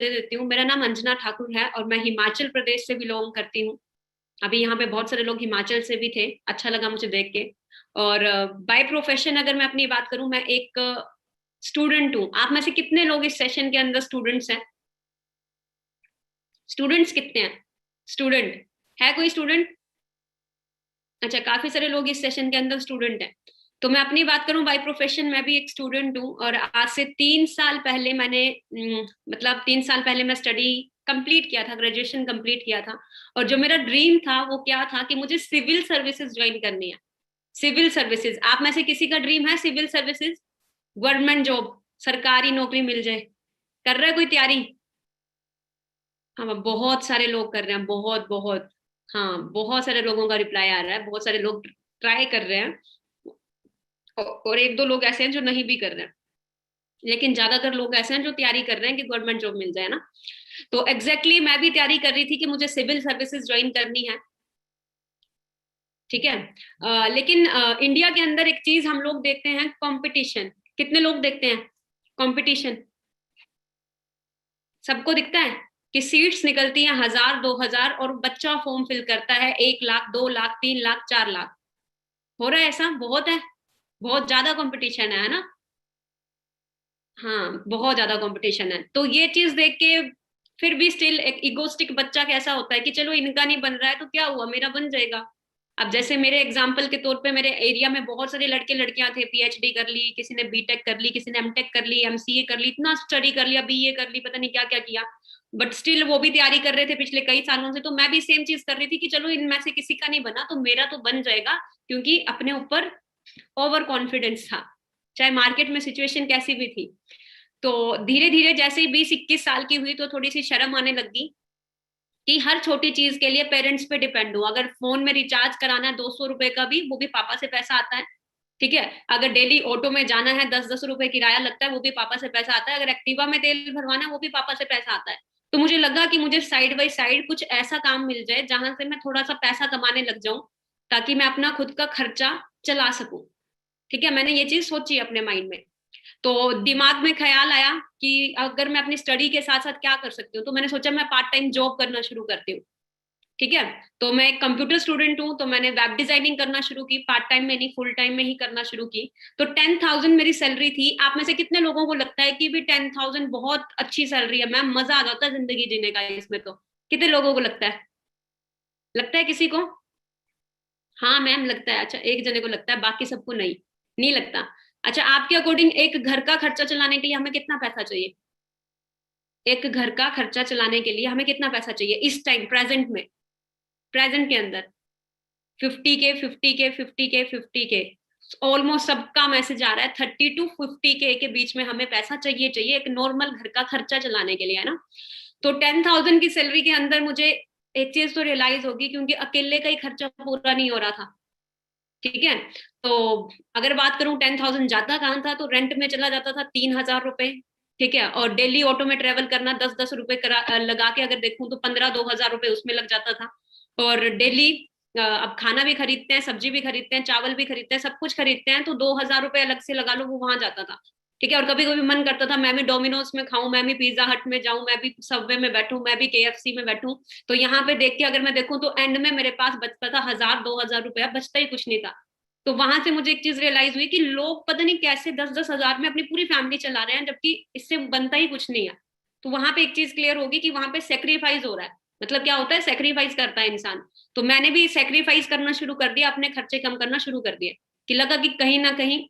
देती हूँ। मेरा नाम अंजना ठाकुर है और मैं हिमाचल प्रदेश से बिलोंग करती हूँ। अभी यहाँ पे बहुत सारे लोग हिमाचल से भी थे, अच्छा लगा मुझे देख के। और बाय प्रोफेशन अगर मैं अपनी बात करूँ, मैं एक स्टूडेंट हूँ। आप में से कितने लोग इस सेशन के अंदर स्टूडेंट्स हैं? स्टूडेंट्स कितने हैं? स्टूडेंट है कोई स्टूडेंट? अच्छा, काफी सारे लोग इस सेशन के अंदर स्टूडेंट हैं। तो मैं अपनी बात करूं, बाय प्रोफेशन मैं भी एक स्टूडेंट हूं और आज से 3 साल पहले मैंने मतलब 3 साल पहले मैं स्टडी कंप्लीट किया था, ग्रेजुएशन कंप्लीट किया था। और जो मेरा ड्रीम था वो क्या था कि मुझे सिविल सर्विसेज ज्वाइन करनी है। सिविल सर्विसेज, आप में से किसी का ड्रीम है सिविल सर्विसेज? गवर्नमेंट जॉब, सरकारी नौकरी मिल जाए, कर रहा है कोई तैयारी? हाँ, बहुत सारे लोग कर रहे हैं, बहुत बहुत। हाँ, बहुत सारे लोगों का रिप्लाई आ रहा है, बहुत सारे लोग ट्राई कर रहे हैं। और एक दो लोग ऐसे हैं जो नहीं भी कर रहे हैं, लेकिन ज्यादातर लोग ऐसे हैं जो तैयारी कर रहे हैं कि गवर्नमेंट जॉब मिल जाए ना। तो एग्जैक्टली मैं भी तैयारी कर रही थी कि मुझे सिविल सर्विसेज ज्वाइन करनी है। ठीक है। लेकिन इंडिया के अंदर एक चीज हम लोग देखते हैं, कंपटीशन। कितने लोग देखते हैं कंपटीशन? सबको दिखता है कि सीट्स निकलती हैं 1000 2000 और बच्चा फॉर्म फिल करता है 1 लाख 2 लाख 3 लाख 4 लाख। हो रहा है ऐसा? बहुत है, बहुत ज्यादा कंपटीशन है ना। हाँ, बहुत ज्यादा कंपटीशन है। तो ये चीज देख के फिर भी स्टिल एक इगोस्टिक बच्चा कैसा होता है कि चलो इनका नहीं बन रहा है तो क्या हुआ, मेरा बन जाएगा। अब जैसे मेरे एग्जाम्पल के तौर पे, मेरे एरिया में बहुत सारे लड़के लड़कियां थे, पीएचडी कर ली, किसी ने बीटेक कर ली, किसी ने एमटेक कर ली, एमसीए कर ली, इतना स्टडी कर लिया, बीए कर ली, पता नहीं क्या क्या किया। बट स्टिल वो भी तैयारी कर रहे थे पिछले कई सालों से। तो मैं भी सेम चीज कर रही थी कि चलो इनमें से किसी का नहीं बना तो मेरा तो बन जाएगा, क्योंकि अपने ऊपर ओवर कॉन्फिडेंस था, चाहे मार्केट में सिचुएशन कैसी भी थी। तो धीरे धीरे जैसे ही 20 21 साल की हुई तो थोड़ी सी शर्म आने लगी कि हर छोटी चीज के लिए पेरेंट्स पे डिपेंड हूँ। अगर फोन में रिचार्ज कराना है 200 रुपए का भी, वो भी पापा से पैसा आता है। ठीक है। अगर डेली ऑटो में जाना है 10 10 रुपए किराया लगता है, वो भी पापा से पैसा आता है। अगर एक्टिवा में तेल भरवाना है वो भी पापा से पैसा आता है। तो मुझे लगा कि मुझे साइड बाई साइड कुछ ऐसा काम मिल जाए जहां से मैं थोड़ा सा पैसा कमाने लग जाऊं, ताकि मैं अपना खुद का खर्चा चला सकूं। ठीक है, मैंने ये चीज सोची अपने माइंड में। तो दिमाग में ख्याल आया कि अगर मैं अपनी स्टडी के साथ साथ क्या कर सकती हूँ, तो मैंने सोचा मैं पार्ट टाइम जॉब करना शुरू करती हूँ। ठीक है। तो मैं एक कंप्यूटर स्टूडेंट हूँ, तो मैंने वेब डिजाइनिंग करना शुरू की, पार्ट टाइम में नहीं फुल टाइम में ही करना शुरू की। तो 10,000 मेरी सैलरी थी। आप में से कितने लोगों को लगता है कि भी 10,000 बहुत अच्छी सैलरी है मैम, मजा आ जाता है जिंदगी जीने का इसमें? तो कितने लोगों को लगता है? लगता है किसी को? हाँ मैम लगता है। अच्छा, एक जने को लगता है, बाकी सबको नहीं, नहीं लगता। अच्छा, आपके अकॉर्डिंग एक घर का खर्चा चलाने के लिए हमें कितना पैसा चाहिए? एक घर का खर्चा चलाने के लिए हमें कितना पैसा चाहिए इस टाइम प्रेजेंट में, प्रेजेंट के अंदर? 50K 50K 50K 50K। Almost सबका मैसेज आ रहा है 30 to 50K के बीच में हमें पैसा चाहिए, चाहिए एक नॉर्मल घर का खर्चा चलाने के लिए, है ना। तो 10,000 की सैलरी के अंदर मुझे एक चीज तो रियलाइज होगी, क्योंकि अकेले का ही खर्चा पूरा नहीं हो रहा था। ठीक है। तो अगर बात करूं 10,000 जाता कहाँ था, तो रेंट में चला जाता था 3,000 रुपए। ठीक है। और डेली ऑटो में ट्रेवल करना 10 10 रुपए लगा के अगर देखूं तो 15 2 हजार रुपए उसमें लग जाता था। और डेली अब खाना भी खरीदते हैं, सब्जी भी खरीदते हैं, चावल भी खरीदते हैं, सब कुछ खरीदते हैं, तो 2,000 रुपए अलग से लगा लो, वो वहां जाता था। ठीक है। और कभी कभी मन करता था मैं भी डोमिनोज में खाऊं, मैं भी पिज्जा हट में जाऊं, मैं भी सबवे में बैठूं, मैं भी केएफसी में बैठूं। तो यहाँ पे देख के अगर मैं देखूं तो एंड में मेरे पास बचता था 1000 2000 रुपया, बचता ही कुछ नहीं था। तो वहां से मुझे एक चीज रियलाइज हुई कि लोग पता नहीं कैसे 10 10 हजार में अपनी पूरी फैमिली चला रहे हैं, जबकि इससे बनता ही कुछ नहीं है। तो वहां पे एक चीज क्लियर होगी कि वहां पे सेक्रीफाइस हो रहा है। मतलब क्या होता है? सेक्रीफाइस करता है इंसान। तो मैंने भी सेक्रीफाइस करना शुरू कर दिया, अपने खर्चे कम करना शुरू कर दिए। कि लगा कि कहीं ना कहीं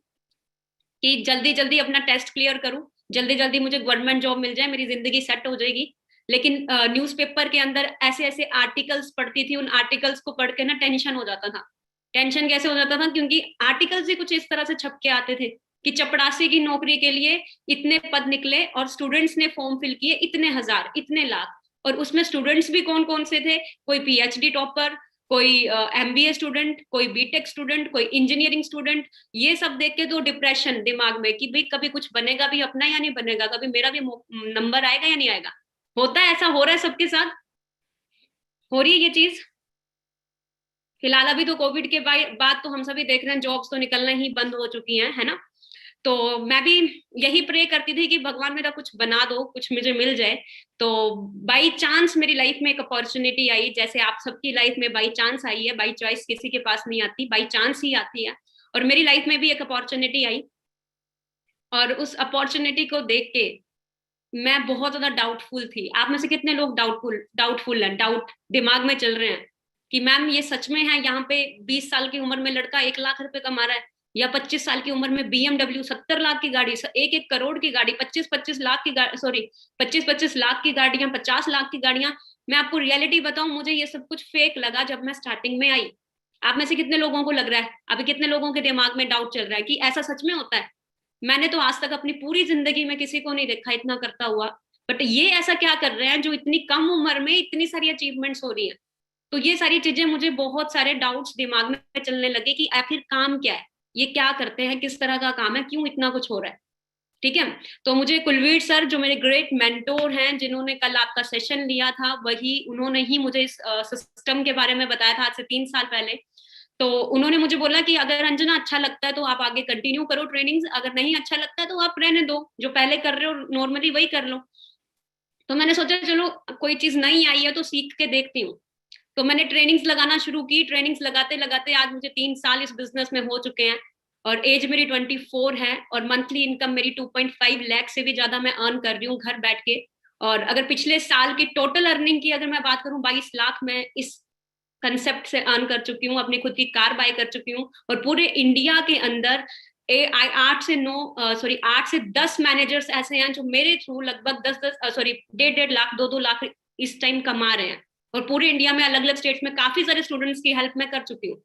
कि जल्दी जल्दी अपना टेस्ट क्लियर करूं, जल्दी जल्दी मुझे गवर्नमेंट जॉब मिल जाए, मेरी जिंदगी सेट हो जाएगी। लेकिन न्यूज़पेपर के अंदर ऐसे ऐसे आर्टिकल्स पढ़ती थी, उन आर्टिकल्स को पढ़ के ना टेंशन हो जाता था। टेंशन कैसे हो जाता था? क्योंकि आर्टिकल्स ही कुछ इस तरह से छप के आते थे कि चपड़ासी की नौकरी के लिए इतने पद निकले और स्टूडेंट्स ने फॉर्म फिल किए इतने हजार इतने लाख। और उसमें स्टूडेंट्स भी कौन कौन से थे? कोई पीएचडी टॉपर, कोई एमबीए स्टूडेंट, कोई बीटेक स्टूडेंट, कोई इंजीनियरिंग स्टूडेंट। ये सब देख के तो डिप्रेशन दिमाग में कि भाई कभी कुछ बनेगा भी अपना या नहीं बनेगा, कभी मेरा भी नंबर आएगा या नहीं आएगा। होता है ऐसा? हो रहा है सबके साथ? हो रही है ये चीज? फिलहाल अभी तो कोविड के बाद तो हम सभी देख रहे हैं जॉब्स तो निकलना ही बंद हो चुकी हैं, है ना। तो मैं भी यही प्रे करती थी कि भगवान मेरा कुछ बना दो, कुछ मुझे मिल जाए। तो बाई चांस मेरी लाइफ में एक अपॉर्चुनिटी आई, जैसे आप सबकी लाइफ में बाई चांस आई है, बाई चॉइस किसी के पास नहीं आती, बाई चांस ही आती है। और मेरी लाइफ में भी एक अपॉर्चुनिटी आई, और उस अपॉर्चुनिटी को देख के मैं बहुत ज्यादा डाउटफुल थी। आप में से कितने लोग डाउटफुल डाउटफुल हैं, डाउट दिमाग में चल रहे हैं कि मैम ये सच में है, यहाँ पे 20 साल की उम्र में लड़का 1 लाख रुपए कमा रहा है, या 25 साल की उम्र में BMW 70 लाख की गाड़ी, 1-1 करोड़ की गाड़ी, 25-25 लाख की गाड़ी, सॉरी 25-25 लाख की गाड़ियां, 50 लाख की गाड़ियां। मैं आपको रियलिटी बताऊं, मुझे ये सब कुछ फेक लगा जब मैं स्टार्टिंग में आई। आप में से कितने लोगों को लग रहा है, अभी कितने लोगों के दिमाग में डाउट चल रहा है कि ऐसा सच में होता है? मैंने तो आज तक अपनी पूरी जिंदगी में किसी को नहीं देखा इतना करता हुआ, बट ये ऐसा क्या कर रहे हैं जो इतनी कम उम्र में इतनी सारी अचीवमेंट्स हो रही हैं। तो ये सारी चीजें, मुझे बहुत सारे डाउट्स दिमाग में चलने लगे कि आखिर काम क्या है, ये क्या करते हैं, किस तरह का काम है, क्यों इतना कुछ हो रहा है। ठीक है। तो मुझे कुलवीर सर, जो मेरे ग्रेट मेंटोर हैं, जिन्होंने कल आपका सेशन लिया था, वही उन्होंने ही मुझे इस सिस्टम के बारे में बताया था आज से 3 साल पहले। तो उन्होंने मुझे बोला कि अगर अंजना अच्छा लगता है तो आप आगे कंटिन्यू करो ट्रेनिंग्स, अगर नहीं अच्छा लगता है तो आप रहने दो, जो पहले कर रहे हो नॉर्मली वही कर लो। तो मैंने सोचा चलो कोई चीज नई आई है तो सीख के देखती हूँ। तो मैंने ट्रेनिंग्स लगाना शुरू की। ट्रेनिंग्स लगाते लगाते आज मुझे 3 साल इस बिजनेस में हो चुके हैं, और एज मेरी 24 है, और मंथली इनकम मेरी 2.5 लाख से भी ज्यादा मैं अर्न कर रही हूँ घर बैठ के। और अगर पिछले साल की टोटल अर्निंग की अगर मैं बात करूं, 22 लाख मैं इस कंसेप्ट से अर्न कर चुकी हूँ, अपनी खुद की कार बाय कर चुकी हूँ। और पूरे इंडिया के अंदर 8 से 10 मैनेजर्स ऐसे हैं जो मेरे थ्रू लगभग 1.5 लाख 2-2 लाख इस टाइम कमा रहे हैं। और पूरे इंडिया में अलग अलग स्टेट्स में काफी सारे स्टूडेंट्स की हेल्प मैं कर चुकी हूँ।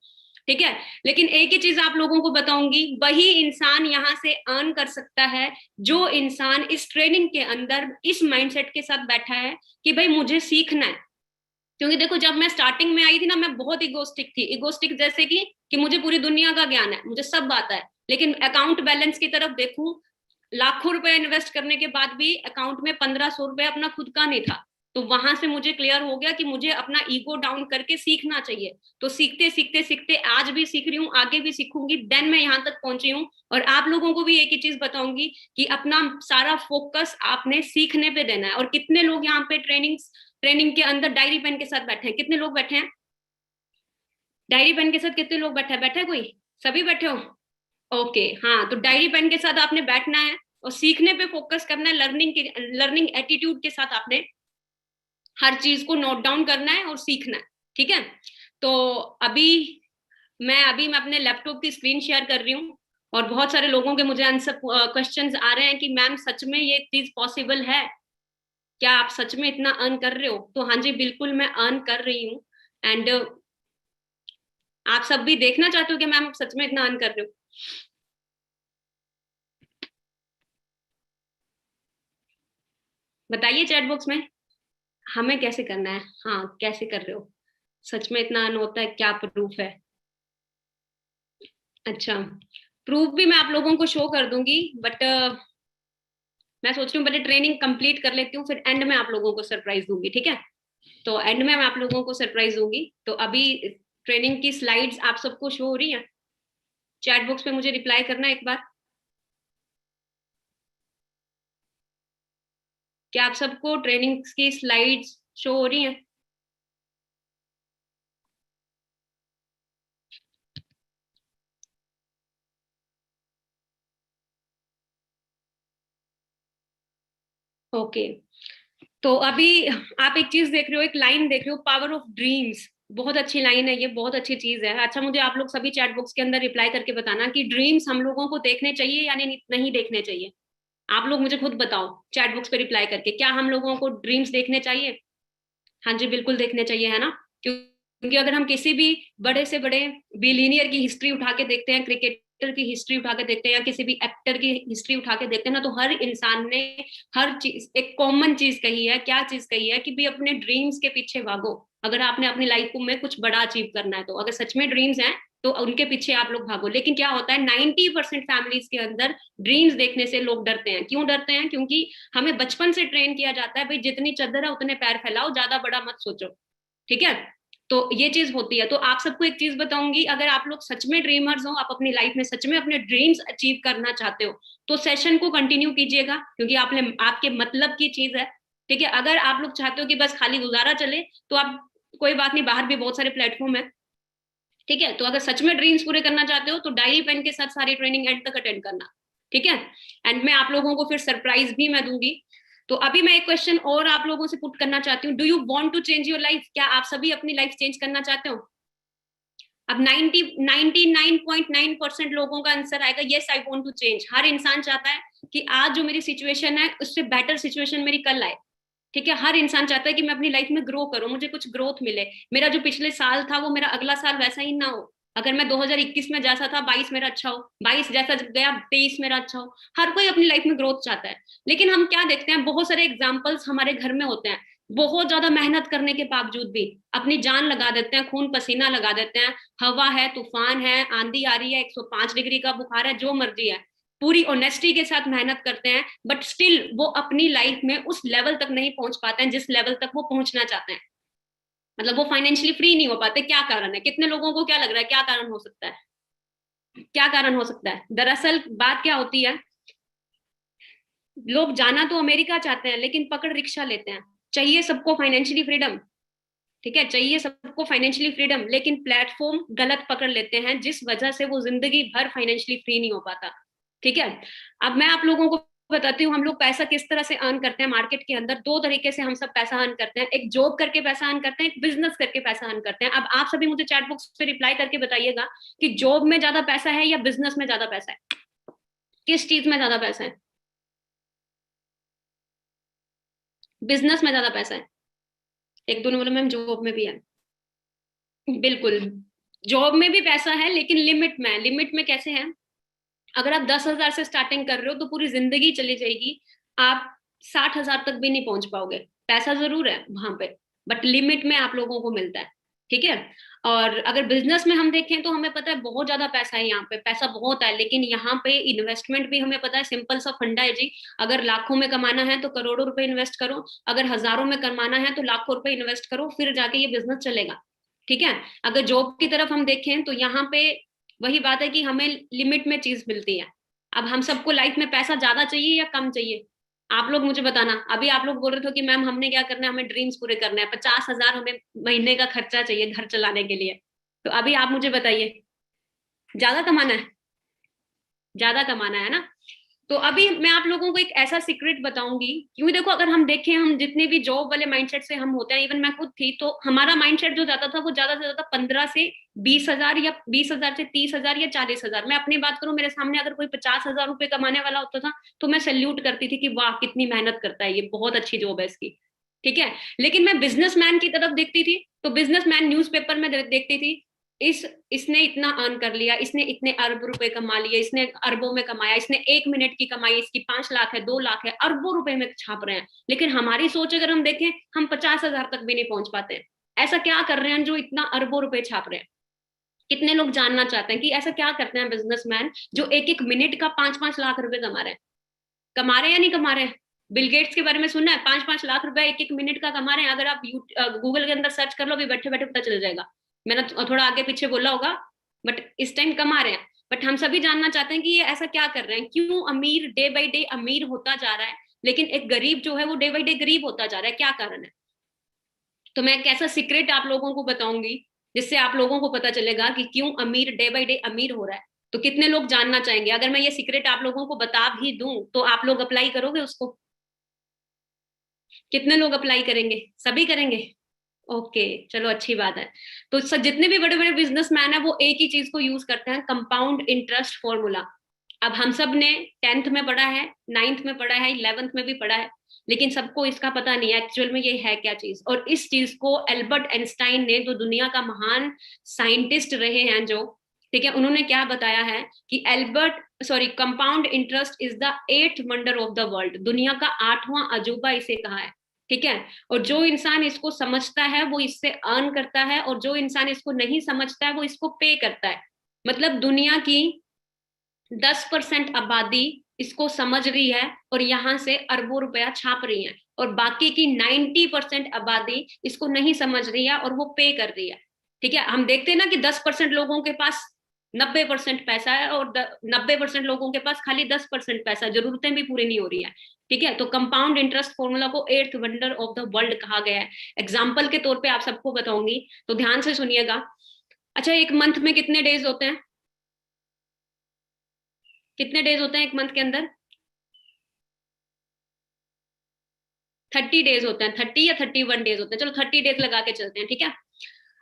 ठीक है। लेकिन एक ही चीज आप लोगों को बताऊंगी, वही इंसान यहाँ से अर्न कर सकता है जो इंसान इस ट्रेनिंग के अंदर इस माइंडसेट के साथ बैठा है कि भाई मुझे सीखना है। क्योंकि देखो, जब मैं स्टार्टिंग में आई थी ना, मैं बहुत इगोस्टिक थी। इगोस्टिक जैसे कि मुझे पूरी दुनिया का ज्ञान है, मुझे सब आता है, लेकिन अकाउंट बैलेंस की तरफ देखूं, लाखों रुपए इन्वेस्ट करने के बाद भी अकाउंट में 1500 रुपए अपना खुद का नहीं था। तो वहां से मुझे क्लियर हो गया कि मुझे अपना ईगो डाउन करके सीखना चाहिए। तो सीखते सीखते सीखते आज भी सीख रही हूँ, आगे भी सीखूंगी, देन मैं यहाँ तक पहुंची हूँ। और आप लोगों को भी एक ही चीज बताऊंगी कि अपना सारा फोकस आपने सीखने पे देना है। और कितने लोग यहाँ पे ट्रेनिंग के अंदर डायरी पेन के साथ बैठे हैं? कितने लोग बैठे हैं डायरी पेन के साथ? कितने लोग बैठे हैं कोई? सभी बैठे हो? ओके। हाँ, तो डायरी पेन के साथ आपने बैठना है और सीखने पे फोकस करना है। लर्निंग एटीट्यूड के साथ आपने हर चीज को नोट डाउन करना है और सीखना है। ठीक है। तो अभी मैं अपने लैपटॉप की स्क्रीन शेयर कर रही हूँ, और बहुत सारे लोगों के मुझे आंसर क्वेश्चंस आ रहे हैं कि मैम सच में ये चीज पॉसिबल है क्या? आप सच में इतना अर्न कर रहे हो? तो हाँ जी, बिल्कुल मैं अर्न कर रही हूँ। एंड आप सब भी देखना चाहते हो कि मैम आप सच में इतना अर्न कर रहे हो? बताइए चैट बॉक्स में, हमें कैसे करना है, हाँ कैसे कर रहे हो, सच में इतना अर्न होता है, क्या प्रूफ है? अच्छा, प्रूफ भी मैं आप लोगों को शो कर दूंगी, बट मैं सोच रही हूँ पहले ट्रेनिंग कंप्लीट कर लेती हूँ, फिर एंड में आप लोगों को सरप्राइज दूंगी। ठीक है। तो एंड में मैं आप लोगों को सरप्राइज दूंगी। तो अभी ट्रेनिंग की स्लाइड्स आप सबको शो हो रही हैं? चैट बॉक्स पे मुझे रिप्लाई करना एक बार। क्या आप सबको ट्रेनिंग की स्लाइड्स शो हो रही हैं? ओके। तो अभी आप एक चीज देख रहे हो, एक लाइन देख रहे हो, पावर ऑफ ड्रीम्स। बहुत अच्छी लाइन है ये, बहुत अच्छी चीज है। अच्छा, मुझे आप लोग सभी चैट बॉक्स के अंदर रिप्लाई करके बताना कि ड्रीम्स हम लोगों को देखने चाहिए या नहीं देखने चाहिए। आप लोग मुझे खुद बताओ चैट बॉक्स पे रिप्लाई करके, क्या हम लोगों को ड्रीम्स देखने चाहिए? हाँ जी, बिल्कुल देखने चाहिए, है ना? क्योंकि अगर हम किसी भी बड़े से बड़े बिलीनियर की हिस्ट्री उठा के देखते हैं, क्रिकेटर की हिस्ट्री उठा के देखते हैं, या किसी भी एक्टर की हिस्ट्री उठा के देखते हैं ना, तो हर इंसान ने हर चीज एक कॉमन चीज कही है। क्या चीज कही है? कि भी अपने ड्रीम्स के पीछे भागो। अगर आपने अपनी लाइफ में कुछ बड़ा अचीव करना है, तो अगर सच में ड्रीम्स हैं तो उनके पीछे आप लोग भागो। लेकिन क्या होता है, 90% फैमिलीज के अंदर ड्रीम्स देखने से लोग डरते हैं। क्यों डरते हैं? क्योंकि हमें बचपन से ट्रेन किया जाता है भाई जितनी चद्दर है उतने पैर फैलाओ, ज्यादा बड़ा मत सोचो। ठीक है। तो ये चीज होती है। तो आप सबको एक चीज बताऊंगी, अगर आप लोग सच में ड्रीमर्स हो, आप अपनी लाइफ में सच में अपने ड्रीम्स अचीव करना चाहते हो, तो सेशन को कंटिन्यू कीजिएगा, क्योंकि आपने आपके मतलब की चीज है। ठीक है, अगर आप लोग चाहते हो कि बस खाली गुजारा चले, तो आप कोई बात नहीं, बाहर भी बहुत सारे प्लेटफॉर्म है। ठीक है, तो अगर सच में ड्रीम्स पूरे करना चाहते हो तो डायरी पेन के साथ सारी ट्रेनिंग एंड तक अटेंड करना। ठीक है, एंड मैं आप लोगों को फिर सरप्राइज भी मैं दूंगी। तो अभी मैं एक क्वेश्चन और आप लोगों से पुट करना चाहती हूँ, do you want to change your life? क्या आप सभी अपनी लाइफ चेंज करना चाहते हो? अब 99.9% लोगों का आंसर आएगा yes I want to change. हर इंसान चाहता है कि आज जो मेरी सिचुएशन है उससे बेटर सिचुएशन मेरी कल आए। ठीक है, हर इंसान चाहता है कि मैं अपनी लाइफ में ग्रो करूं, मुझे कुछ ग्रोथ मिले, मेरा जो पिछले साल था वो मेरा अगला साल वैसा ही ना हो। अगर मैं 2021 में जैसा था 22 मेरा अच्छा हो, 22 जैसा गया 23 मेरा अच्छा हो। हर कोई अपनी लाइफ में ग्रोथ चाहता है। लेकिन हम क्या देखते हैं, बहुत सारे एग्जाम्पल्स हमारे घर में होते हैं, बहुत ज्यादा मेहनत करने के बावजूद भी अपनी जान लगा देते हैं, खून पसीना लगा देते हैं, हवा है, तूफान है, आंधी आ रही है, 105 डिग्री का बुखार है, जो मर्जी है, पूरी ऑनेस्टी के साथ मेहनत करते हैं, बट स्टिल वो अपनी लाइफ में उस लेवल तक नहीं पहुंच पाते हैं जिस लेवल तक वो पहुंचना चाहते हैं। मतलब वो फाइनेंशियली फ्री नहीं हो पाते। क्या कारण है? कितने लोगों को क्या लग रहा है क्या कारण हो सकता है? क्या कारण हो सकता है? दरअसल बात क्या होती है, लोग जाना तो अमेरिका चाहते हैं लेकिन पकड़ रिक्शा लेते हैं। चाहिए सबको फाइनेंशियली फ्रीडम, ठीक है, चाहिए सबको फाइनेंशियली फ्रीडम, लेकिन प्लेटफॉर्म गलत पकड़ लेते हैं जिस वजह से वो जिंदगी भर फाइनेंशियली फ्री नहीं हो पाता। ठीक है, अब मैं आप लोगों को बताती हूँ हम लोग पैसा किस तरह से अर्न करते हैं मार्केट के अंदर। दो तरीके से हम सब पैसा अर्न करते हैं, एक जॉब करके पैसा अर्न करते हैं, एक बिजनेस करके पैसा अर्न करते हैं। अब आप सभी मुझे चैट बॉक्स पे रिप्लाई करके बताइएगा कि जॉब में ज्यादा पैसा है या बिजनेस में ज्यादा पैसा है, किस चीज में ज्यादा पैसा है? बिजनेस में ज्यादा पैसा है। एक दोनों बोले मैम जॉब में भी है। बिल्कुल, जॉब में भी पैसा है लेकिन लिमिट में है। लिमिट में कैसे है? अगर आप 10,000 से स्टार्टिंग कर रहे हो तो पूरी जिंदगी चली जाएगी, आप 60,000 तक भी नहीं पहुंच पाओगे। पैसा जरूर है वहां पे, बट लिमिट में आप लोगों को मिलता है। ठीक है, और अगर बिजनेस में हम देखें तो हमें पता है बहुत ज्यादा पैसा है, यहाँ पे पैसा बहुत है, लेकिन यहाँ पे इन्वेस्टमेंट भी हमें पता है, सिंपल सा फंडा है जी। अगर लाखों में कमाना है तो करोड़ों रुपए इन्वेस्ट करो, अगर हजारों में कमाना है तो लाखों रुपए इन्वेस्ट करो, फिर जाके ये बिजनेस चलेगा। ठीक है, अगर जॉब की तरफ हम देखें तो यहाँ पे वही बात है कि हमें लिमिट में चीज मिलती है। अब हम सबको लाइफ में पैसा ज्यादा चाहिए या कम चाहिए? आप लोग मुझे बताना। अभी आप लोग बोल रहे थे कि मैम हमने क्या करना है, हमें ड्रीम्स पूरे करने हैं, 50,000 हमें महीने का खर्चा चाहिए घर चलाने के लिए। तो अभी आप मुझे बताइए, ज्यादा कमाना है? ज्यादा कमाना है ना? तो अभी मैं आप लोगों को एक ऐसा सीक्रेट बताऊंगी, क्योंकि देखो अगर हम देखें, हम जितने भी जॉब वाले माइंडसेट से हम होते हैं, इवन मैं खुद थी, तो हमारा माइंडसेट जो जाता था वो ज्यादा से ज्यादा 15 से 20,000 या 20,000 से 30,000 या 40,000। मैं अपनी बात करूं, मेरे सामने अगर कोई 50,000 रुपए कमाने वाला होता था तो मैं सैल्यूट करती थी कि वाह कितनी मेहनत करता है, ये बहुत अच्छी जॉब है इसकी। ठीक है, लेकिन मैं बिजनेसमैन की तरफ देखती थी, तो बिजनेसमैन न्यूज़पेपर में देखती थी, इस इसने इतना अर्न कर लिया, इसने इतने अरब रुपए कमा लिए, इसने अरबों में कमाया, इसने 1 मिनट की कमाई इसकी 5 लाख है, 2 लाख है, अरबों रुपए में छाप रहे हैं। लेकिन हमारी सोच अगर हम देखें, हम 50,000 तक भी नहीं पहुंच पाते हैं। ऐसा क्या कर रहे हैं जो इतना अरबों रुपए छाप रहे हैं? कितने लोग जानना चाहते हैं कि ऐसा क्या करते हैं बिजनेसमैन जो एक एक मिनट का 5-5 लाख रुपए कमा रहे हैं? कमा रहे हैं या नहीं कमा रहे हैं? बिल गेट्स के बारे में सुनना है, 5-5 लाख रुपए एक एक मिनट का कमा रहे हैं। अगर आप गूगल के अंदर सर्च कर लो, अभी बैठे बैठे पता चल जाएगा। मैंने थोड़ा आगे पीछे बोला होगा, बट इस टाइम कमा रहे हैं। बट हम सभी जानना चाहते हैं कि ये ऐसा क्या कर रहे हैं, क्यों अमीर डे बाई डे अमीर होता जा रहा है, लेकिन एक गरीब जो है वो डे बाई डे गरीब होता जा रहा है? क्या कारण है? तो मैं एक ऐसा सीक्रेट आप लोगों को बताऊंगी जिससे आप लोगों को पता चलेगा कि क्यों अमीर डे बाई डे अमीर हो रहा है। तो कितने लोग जानना चाहेंगे? अगर मैं ये सीक्रेट आप लोगों को बता भी दूं तो आप लोग अप्लाई करोगे उसको? कितने लोग अप्लाई करेंगे? सभी करेंगे? ओके, चलो अच्छी बात है। तो जितने भी बड़े बड़े बिजनेसमैन है वो एक ही चीज को यूज करते हैं, कंपाउंड इंटरेस्ट फॉर्मूला। अब हम सब ने 10th में पढ़ा है, 9th में पढ़ा है, 11th में भी पढ़ा है, लेकिन सबको इसका पता नहीं है एक्चुअल में ये है क्या चीज। और इस चीज को एल्बर्ट आइंस्टाइन ने, जो दुनिया का महान साइंटिस्ट रहे हैं जो, ठीक है, उन्होंने क्या बताया है कि compound interest is the 8th wonder of the world, दुनिया का 8वां अजूबा इसे कहा है। ठीक है, और जो इंसान इसको समझता है वो इससे अर्न करता है, और जो इंसान इसको नहीं समझता है वो इसको पे करता है। मतलब दुनिया की 10% आबादी इसको समझ रही है और यहाँ से अरबों रुपया छाप रही है। और बाकी की 90% आबादी इसको नहीं समझ रही है और वो पे कर रही है। ठीक है, हम देखते हैं ना कि 10% लोगों के पास 90% पैसा है और 90% लोगों के पास खाली 10% पैसा, जरूरतें भी पूरी नहीं हो रही है। ठीक है, तो कंपाउंड इंटरेस्ट फॉर्मूला को 8th wonder of the world कहा गया है। एग्जाम्पल के तौर पे आप सबको बताऊंगी, तो ध्यान से सुनिएगा। अच्छा, एक मंथ में कितने डेज होते हैं? कितने डेज होते हैं एक मंथ के अंदर? 30 डेज होते हैं, 30 या 31 डेज होते हैं, चलो 30 डेज लगा के चलते हैं। ठीक है,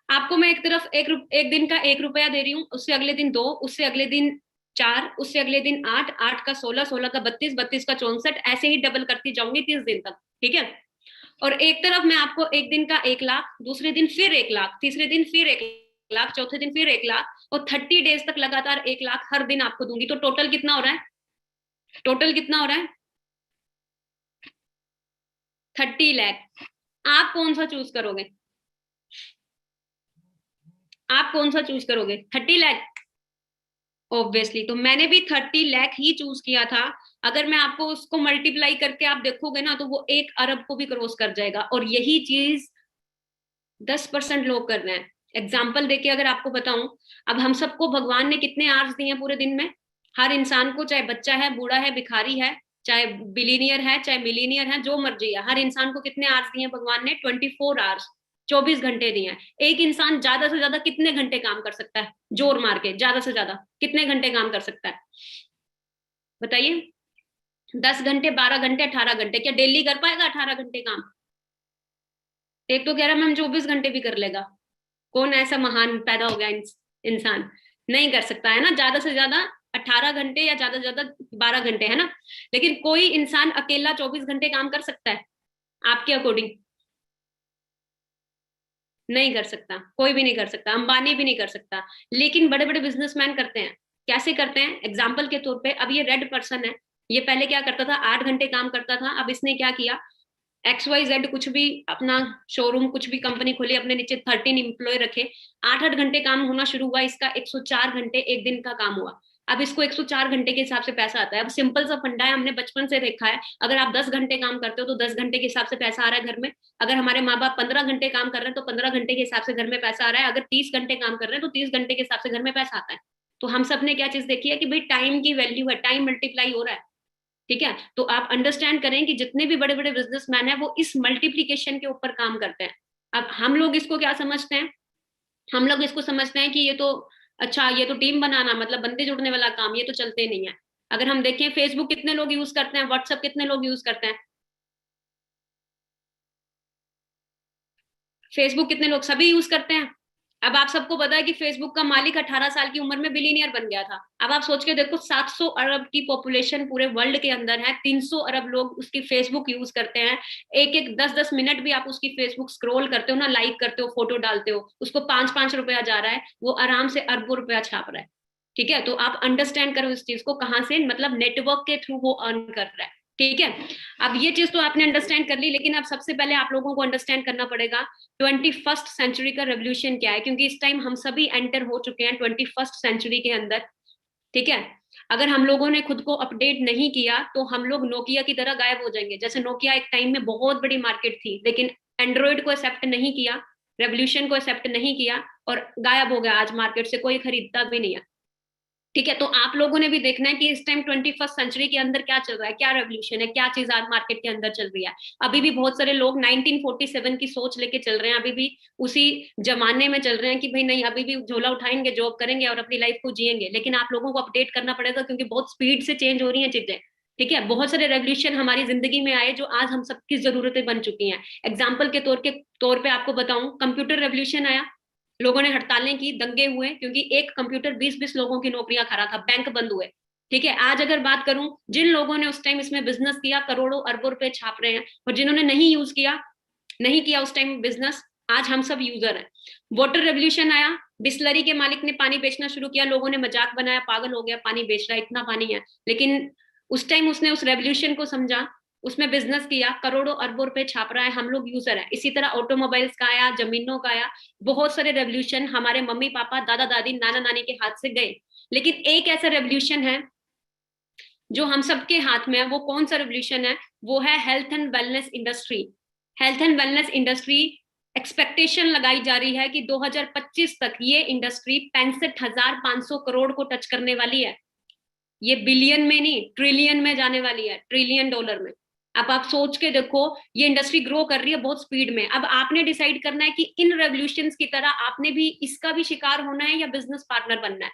आपको मैं एक तरफ एक दिन का 1 रुपया दे रही हूँ, उससे अगले दिन 2, उससे अगले दिन 4, उससे अगले दिन 8, 8 का 16, 16 का 32, 32 का 64, ऐसे ही डबल करती जाऊंगी 30 दिन तक। ठीक है, और एक तरफ मैं आपको एक दिन का 1 लाख, दूसरे दिन फिर 1 लाख, तीसरे दिन फिर 1 लाख, चौथे दिन फिर 1 लाख, और 30 डेज तक लगातार 1 लाख हर दिन आपको दूंगी। तो टोटल कितना हो रहा है? टोटल कितना हो रहा है? 30 लाख। आप कौन सा चूज करोगे? आप कौन सा चूज करोगे? 30 लाख? ऑब्वियसली, तो मैंने भी 30 लाख ही चूज किया था। अगर मैं आपको उसको मल्टीप्लाई करके आप देखोगे ना, तो वो 1 अरब को भी क्रॉस कर जाएगा, और यही चीज 10% लोग कर रहे हैं। एग्जाम्पल देके अगर आपको बताऊं, अब हम सबको भगवान ने कितने आवर्स दिए हैं पूरे दिन में? हर इंसान को, चाहे बच्चा है, बूढ़ा है, भिखारी है, चाहे बिलीनियर है, चाहे मिलीनियर है, जो मर्जी है, हर इंसान को कितने आवर्स दिए हैं भगवान ने? 24 आवर्स, 24 घंटे दिए हैं। एक इंसान ज्यादा से ज्यादा कितने घंटे काम कर सकता है? जोर मार के ज्यादा से ज्यादा कितने घंटे काम कर सकता है? बताइए। 10 घंटे, 12 घंटे, 18 घंटे? क्या डेली कर पाएगा 18 घंटे काम? एक तो कह रहा मैम 24 घंटे भी कर लेगा। कौन ऐसा महान पैदा हो गया इंसान? नहीं कर सकता है ना, ज्यादा से ज्यादा 18 घंटे या ज्यादा से ज्यादा 12 घंटे, है ना? लेकिन कोई इंसान अकेला 24 घंटे काम कर सकता है आपके अकॉर्डिंग? नहीं कर सकता, कोई भी नहीं कर सकता, अंबानी भी नहीं कर सकता। लेकिन बड़े बड़े बिजनेसमैन करते हैं। कैसे करते हैं? एग्जाम्पल के तौर पे, अब ये रेड पर्सन है, ये पहले क्या करता था? 8 घंटे काम करता था। अब इसने क्या किया? XYZ कुछ भी अपना शोरूम, कुछ भी कंपनी खोली, अपने नीचे 13 एम्प्लॉय रखे, 8 8 घंटे काम होना शुरू हुआ इसका, 104 घंटे एक दिन का काम हुआ। अब इसको 104 घंटे के हिसाब से पैसा आता है। अब सिंपल सा फंडा है, हमने बचपन से देखा है, अगर आप 10 घंटे काम करते हो तो 10 घंटे के हिसाब से पैसा आ रहा है घर में। अगर हमारे माँ बाप 15 घंटे काम कर रहे हैं तो 15 घंटे के हिसाब से घर में पैसा आ रहा है। अगर 30 घंटे काम कर रहे हैं तो 30 घंटे के हिसाब से घर में पैसा आता है। तो हम सब ने क्या चीज देखी है कि भाई टाइम की वैल्यू है, टाइम मल्टीप्लाई हो रहा है। ठीक है, तो आप अंडरस्टैंड करें कि जितने भी बड़े बड़े बिजनेसमैन हैं वो इस मल्टीप्लीकेशन के ऊपर काम करते हैं। अब हम लोग इसको क्या समझते हैं? हम लोग इसको समझते हैं कि ये तो, अच्छा ये तो टीम बनाना, मतलब बंदे जुड़ने वाला काम, ये तो चलते नहीं है। अगर हम देखें, फेसबुक कितने लोग यूज करते हैं? व्हाट्सएप कितने लोग यूज करते हैं? फेसबुक कितने लोग? सभी यूज करते हैं। अब आप सबको पता है कि फेसबुक का मालिक 18 साल की उम्र में बिलीनियर बन गया था। अब आप सोच के देखो, 700 अरब की पॉपुलेशन पूरे वर्ल्ड के अंदर है, 300 अरब लोग उसकी फेसबुक यूज करते हैं। एक एक 10 10 मिनट भी आप उसकी फेसबुक स्क्रॉल करते हो ना, लाइक करते हो, फोटो डालते हो, उसको 5 5 रुपया जा रहा है, वो आराम से अरबों रुपया छाप रहा है। ठीक है, तो आप अंडरस्टैंड करो इस चीज को, कहाँ से, मतलब नेटवर्क के थ्रू वो अर्न कर रहा है। ठीक है, अब ये चीज तो आपने अंडरस्टैंड कर ली, लेकिन अब सबसे पहले आप लोगों को अंडरस्टैंड करना पड़ेगा 21st सेंचुरी का रेवोल्यूशन क्या है, क्योंकि इस टाइम हम सभी एंटर हो चुके हैं 21st सेंचुरी के अंदर। ठीक है, अगर हम लोगों ने खुद को अपडेट नहीं किया तो हम लोग नोकिया की तरह गायब हो जाएंगे। जैसे नोकिया एक टाइम में बहुत बड़ी मार्केट थी, लेकिन एंड्रॉइड को एक्सेप्ट नहीं किया, रेवोल्यूशन को एक्सेप्ट नहीं किया, और गायब हो गया। आज मार्केट से कोई खरीदता भी नहीं है। ठीक है, तो आप लोगों ने भी देखना है कि इस टाइम 21st सेंचुरी के अंदर क्या चल रहा है, क्या रेवोल्यूशन है, क्या चीज आज मार्केट के अंदर चल रही है। अभी भी बहुत सारे लोग 1947 की सोच लेके चल रहे हैं, अभी भी उसी जमाने में चल रहे हैं कि भाई नहीं, अभी भी झोला उठाएंगे, जॉब करेंगे और अपनी लाइफ को जिएंगे। लेकिन आप लोगों को अपडेट करना पड़ेगा, क्योंकि बहुत स्पीड से चेंज हो रही है चीजें। ठीक है, बहुत सारे रेवोल्यूशन हमारी जिंदगी में आए जो आज हम सबकी जरूरतें बन चुकी हैं। एग्जाम्पल के तौर पे आपको बताऊं, कंप्यूटर रेवोल्यूशन आया, लोगों ने हड़तालें की, दंगे हुए, क्योंकि एक कंप्यूटर 20 20 लोगों की नौकरियां खा रहा था, बैंक बंद हुए। ठीक है, आज अगर बात करूं, जिन लोगों ने उस टाइम इसमें बिजनेस किया, करोड़ों अरबों रुपए छाप रहे हैं, और जिन्होंने नहीं यूज किया, नहीं किया उस टाइम बिजनेस, आज हम सब यूजर हैं। वाटर रेवोल्यूशन आया, बिस्लरी के मालिक ने पानी बेचना शुरू किया, लोगों ने मजाक बनाया, पागल हो गया, पानी बेच रहा है, इतना पानी है। लेकिन उस टाइम उसने उस रेवोल्यूशन को समझा, उसमें बिजनेस किया, करोड़ों अरबों रुपए छाप रहा है, हम लोग यूजर है। इसी तरह ऑटोमोबाइल्स का आया, जमीनों का आया, बहुत सारे रेवोल्यूशन हमारे मम्मी पापा, दादा दादी, नाना नानी के हाथ से गए। लेकिन एक ऐसा रेवोल्यूशन है जो हम सबके हाथ में है। वो कौन सा रेवोल्यूशन है? वो है health and wellness industry. Health and wellness industry, expectation लगाई जा रही है कि 2025 तक ये इंडस्ट्री 65,500 करोड़ को टच करने वाली है। ये बिलियन में नहीं, ट्रिलियन में जाने वाली है, ट्रिलियन डॉलर में। अब आप सोच के देखो, ये इंडस्ट्री ग्रो कर रही है बहुत स्पीड में। अब आपने डिसाइड करना है कि इन रेवोल्यूशंस की तरह आपने भी इसका भी शिकार होना है या बिजनेस पार्टनर बनना है,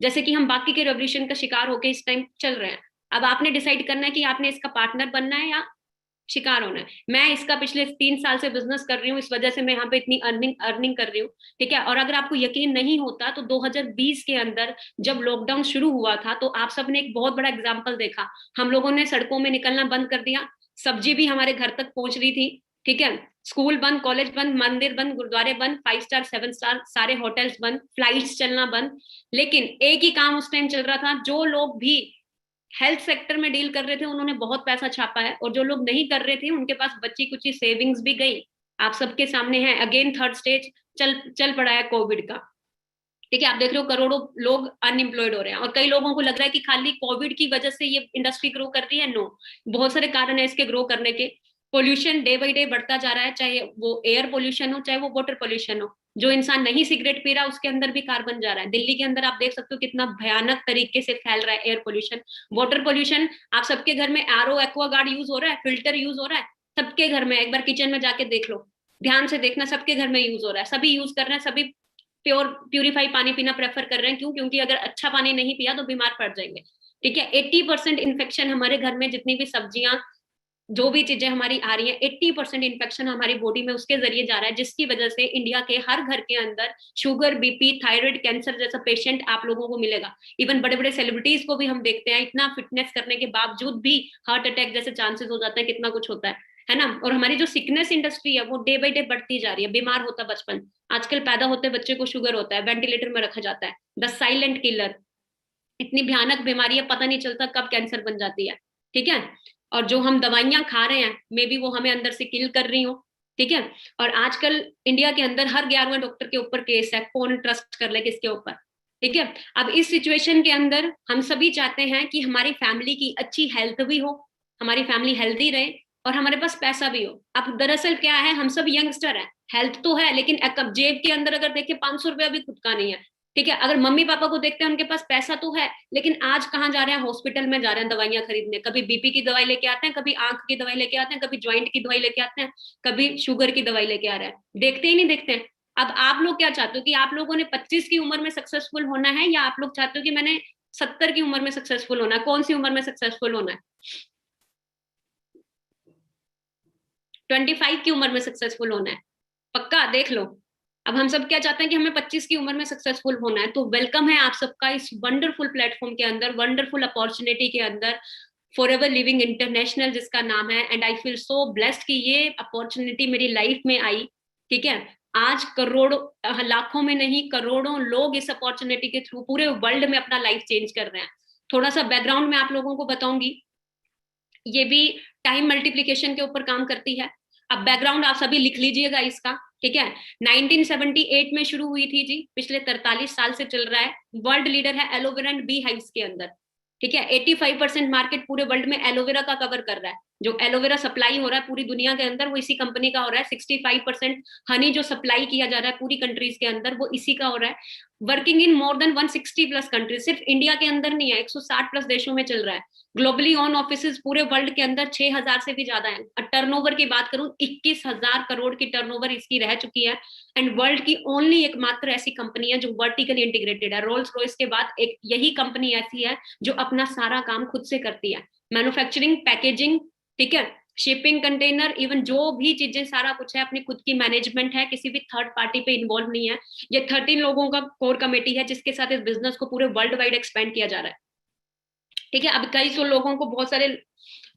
जैसे कि हम बाकी के रेवोल्यूशन का शिकार होके इस टाइम चल रहे हैं। अब आपने डिसाइड करना है कि आपने इसका पार्टनर बनना है या शिकार होना है। मैं इसका पिछले 3 साल से बिजनेस कर रही हूँ, इस वजह से मैं यहाँ पे इतनी अर्निंग अर्निंग कर रही हूँ, ठीक है। और अगर आपको यकीन नहीं होता तो 2020 के अंदर जब लॉकडाउन शुरू हुआ था तो आप सबने एक बहुत बड़ा एग्जाम्पल देखा। हम लोगों ने सड़कों में निकलना बंद कर दिया, सब्जी भी हमारे घर तक पहुंच रही थी, ठीक है। स्कूल बंद, कॉलेज बंद, मंदिर बंद, गुरुद्वारे बंद, 5 स्टार 7 स्टार सारे होटल्स बंद, फ्लाइट्स चलना बंद। लेकिन एक ही काम उस टाइम चल रहा था, जो लोग भी हेल्थ सेक्टर में डील कर रहे थे उन्होंने बहुत पैसा छापा है, और जो लोग नहीं कर रहे थे उनके पास बची कुछ सेविंग्स भी गई। आप सबके सामने है, अगेन थर्ड स्टेज चल चल पड़ा है कोविड का, ठीक है। आप देख रहे हो करोड़ों लोग अनएम्प्लॉयड हो रहे हैं, और कई लोगों को लग रहा है कि खाली कोविड की वजह से ये इंडस्ट्री ग्रो कर रही है। नो, बहुत सारे कारण है इसके ग्रो करने के। पोल्यूशन डे बाई डे बढ़ता जा रहा है, चाहे वो एयर पोल्यूशन हो चाहे वो वाटर पोल्यूशन हो। जो इंसान नहीं सिगरेट पी रहा उसके अंदर भी कार्बन जा रहा है। दिल्ली के अंदर आप देख सकते हो कितना भयानक तरीके से फैल रहा है एयर पोल्यूशन। वाटर पोल्यूशन, आप सबके घर में आरओ एक्वागार्ड यूज हो रहा है, फिल्टर यूज हो रहा है, सबके घर में। एक बार किचन में जाके देख लो, ध्यान से देखना, सबके घर में यूज हो रहा है, सभी यूज कर रहे हैं, सभी प्यूरिफाई पानी पीना प्रेफर कर रहे हैं। क्यों? क्योंकि अगर अच्छा पानी नहीं पिया तो बीमार पड़ जाएंगे, ठीक है। 80% इन्फेक्शन हमारे घर में, जितनी भी सब्जियां, जो भी चीजें हमारी आ रही है, 80% इन्फेक्शन हमारी बॉडी में उसके जरिए जा रहा है, जिसकी वजह से इंडिया के हर घर के अंदर शुगर, बीपी, थायराइड, कैंसर जैसा पेशेंट आप लोगों को मिलेगा। इवन बड़े बड़े सेलिब्रिटीज को भी हम देखते हैं, इतना फिटनेस करने के बावजूद भी हार्ट अटैक जैसे चांसेस हो जाते हैं, कितना कुछ होता है ना। और हमारी जो सिकनेस इंडस्ट्री है वो डे बाई डे बढ़ती जा रही है। बीमार होता बचपन, आजकल पैदा होते बच्चे को शुगर होता है, वेंटिलेटर में रखा जाता है। द साइलेंट किलर, इतनी भयानक बीमारी है, पता नहीं चलता कब कैंसर बन जाती है, ठीक है। और जो हम दवाइयां खा रहे हैं, मे बी वो हमें अंदर से किल कर रही हो, ठीक है। और आजकल इंडिया के अंदर हर 11वें डॉक्टर के ऊपर केस है, कौन ट्रस्ट कर ले किसके ऊपर, ठीक है। अब इस सिचुएशन के अंदर हम सभी चाहते हैं कि हमारी फैमिली की अच्छी हेल्थ भी हो, हमारी फैमिली हेल्दी रहे, और हमारे पास पैसा भी हो। अब दरअसल क्या है, हम सब यंगस्टर हैं, हेल्थ तो है, लेकिन जेब के अंदर अगर देखे 500 रुपया भी खुद का नहीं है, ठीक है। अगर मम्मी पापा को देखते हैं उनके पास पैसा तो है, लेकिन आज कहाँ जा रहे हैं? हॉस्पिटल में जा रहे हैं दवाइयां खरीदने। कभी बीपी की दवाई लेके आते हैं, कभी आंख की दवाई लेके आते हैं, कभी ज्वाइंट की दवाई लेके आते हैं, कभी शुगर की दवाई लेके आ रहे हैं। देखते ही नहीं देखते हैं। अब आप लोग क्या चाहते हो कि आप लोगों ने 25 की उम्र में सक्सेसफुल होना है, या आप लोग चाहते हो कि मैंने 70 की उम्र में सक्सेसफुल होना है? कौन सी उम्र में सक्सेसफुल होना है? 25 की उम्र में सक्सेसफुल होना है? पक्का? देख लो। अब हम सब क्या चाहते हैं कि हमें 25 की उम्र में सक्सेसफुल होना है। तो वेलकम है आप सबका इस वंडरफुल प्लेटफॉर्म के अंदर, वंडरफुल अपॉर्चुनिटी के अंदर, फॉरएवर लिविंग इंटरनेशनल जिसका नाम है। And I feel so blessed कि ये अपॉर्चुनिटी मेरी लाइफ में आई, ठीक है। आज करोड़ों, लाखों में नहीं, करोड़ों लोग इस अपॉर्चुनिटी के थ्रू पूरे वर्ल्ड में अपना लाइफ चेंज कर रहे हैं। थोड़ा सा बैकग्राउंड में आप लोगों को बताऊंगी, ये भी टाइम मल्टीप्लीकेशन के ऊपर काम करती है। अब बैकग्राउंड आप सभी लिख लीजिएगा इसका, ठीक है। 1978 में शुरू हुई थी जी, पिछले 43 साल से चल रहा है। वर्ल्ड लीडर है एलोवेरा एंड बी हाइव्स के अंदर, ठीक है। 85% मार्केट पूरे वर्ल्ड में एलोवेरा का कवर कर रहा है। जो एलोवेरा सप्लाई हो रहा है पूरी दुनिया के अंदर वो इसी कंपनी का हो रहा है। 65% हनी जो सप्लाई किया जा रहा है पूरी कंट्रीज के अंदर वो इसी का हो रहा है। Working in more than 160 plus countries, सिर्फ इंडिया के अंदर नहीं है, 160 प्लस देशों में चल रहा है। ग्लोबली ऑन ऑफिस पूरे वर्ल्ड के अंदर 6000 से भी ज्यादा है। टर्नओवर की बात करूं, 21,000 करोड़ की टर्नओवर इसकी रह चुकी है। एंड वर्ल्ड की ओनली एकमात्र ऐसी कंपनी है जो वर्टिकली इंटीग्रेटेड है। रोल्स रॉयस के बाद एक यही कंपनी ऐसी है जो अपना सारा काम खुद से करती है। मैन्युफैक्चरिंग, पैकेजिंग, ठीक है, शिपिंग, कंटेनर, इवन जो भी चीजें, सारा कुछ है, अपनी खुद की मैनेजमेंट है, किसी भी थर्ड पार्टी पे इन्वॉल्व नहीं है। ये 13 लोगों का कोर कमेटी है जिसके साथ इस बिजनेस को पूरे वर्ल्ड वाइड एक्सपेंड किया जा रहा है, ठीक है। अब कई सौ लोगों को, बहुत सारे